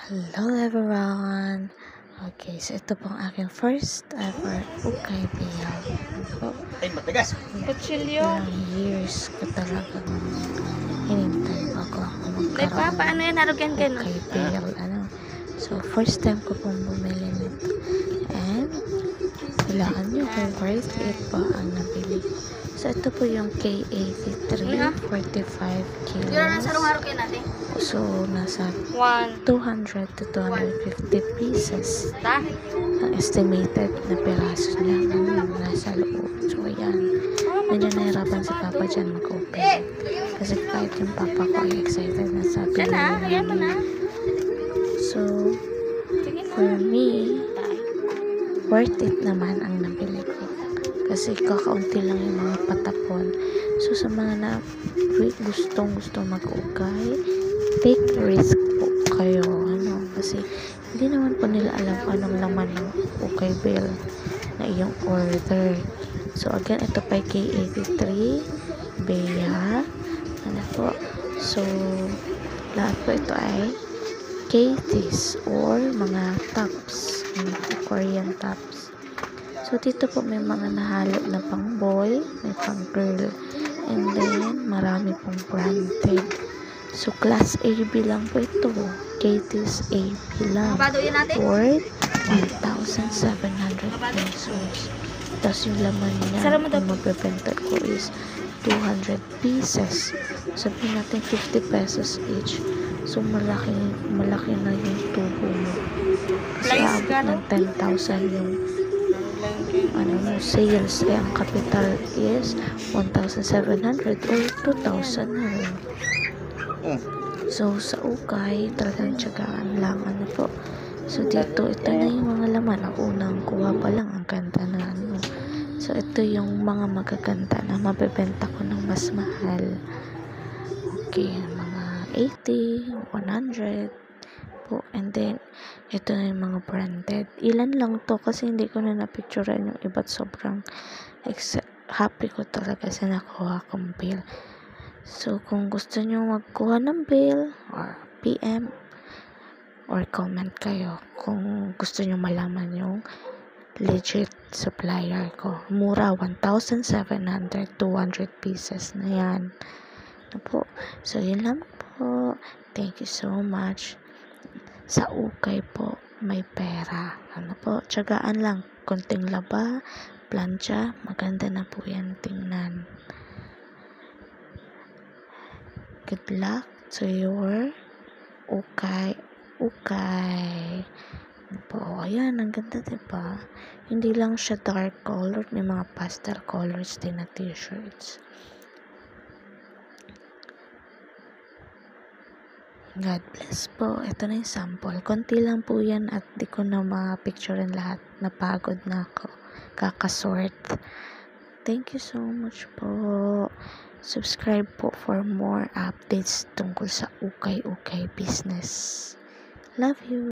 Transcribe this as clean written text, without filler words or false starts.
Hello everyone! Okay, so ito pong aking first ever ukay biyaw. Ay, matigas! Kutsilyo. Ilang years ko talagang hinintay bago ako Dahil pa, magkaroon paano yan? Narugyan ka no? ukay biyaw. So, first time ko pong bumili nito. And, kailangan nyo kung worth it ba ang nabili ko. So, ito po yung K83 45 kilos. Yun ang sarong-haro kayo natin. So, nasa 1. 200 to 250 pieces Ta? ang estimated na piraso niya nasa loob. So, ayan. Medyo nahirapan si Papa dyan mag-open. Kasi kahit yung Papa ko ay excited na sabi Yan na, ayan mo na. So, Sige na. for me, worth it naman ang nabili ko. Kasi kakaunti lang yung mga patapon. So, sa mga na gustong mag-ukay, take risk po kayo. Kasi hindi naman po nila alam kung anong laman ng ukay bill na iyong order. So, again, ito pa K83 Bea. So, lahat po ito ay K-tees or mga tops, Korean tops. So, dito po may mga nahalo na pang boy, may pang girl, and then marami pong branded. So, class AB lang po ito. K-tees AB lang. Mabado yan natin. Worth 1,700 pesos. Tapos yung laman niya, Sarap mo daw. ang mabibenta ko is 200 pieces. Sabihin natin 50 pesos each. So, malaki na yung tubo mo. Kasi Lies abot ka, no? ng 10,000 yung sales. Eh, ang capital is 1,700 or 2,000 na rin. So, sa ukay, talagang tiyagaan lang. So, dito, ito na yung mga laman. Ang unang kuha pa lang, ang ganda na. So, ito yung mga magaganda na mabibenta ko ng mas mahal. Okay, mga 80, 100 po. And then, ito na yung mga branded. Ilan lang to kasi hindi ko na napicturean yung iba't sobrang happy ko talaga sa nakuha kong bill. So, kung gusto nyo magkuha ng bill or PM or comment kayo kung gusto nyo malaman yung legit supplier ko. Mura, 1,700, 200 pieces na yan. So, yun lang po. Thank you so much. Sa ukay po, may pera. Tiyagaan lang. Konting laba, plancha, maganda na po yan tingnan. Good luck to your ukay. Ayan, ang ganda, diba? Hindi lang siya dark color, may mga pastel colors din na t-shirts. God bless po. Ito na yung sample. Konti lang po yan at di ko na ma-picturean lahat. Napagod na ako. Kakasort. Thank you so much po. Subscribe po for more updates tungkol sa ukay business. Love you.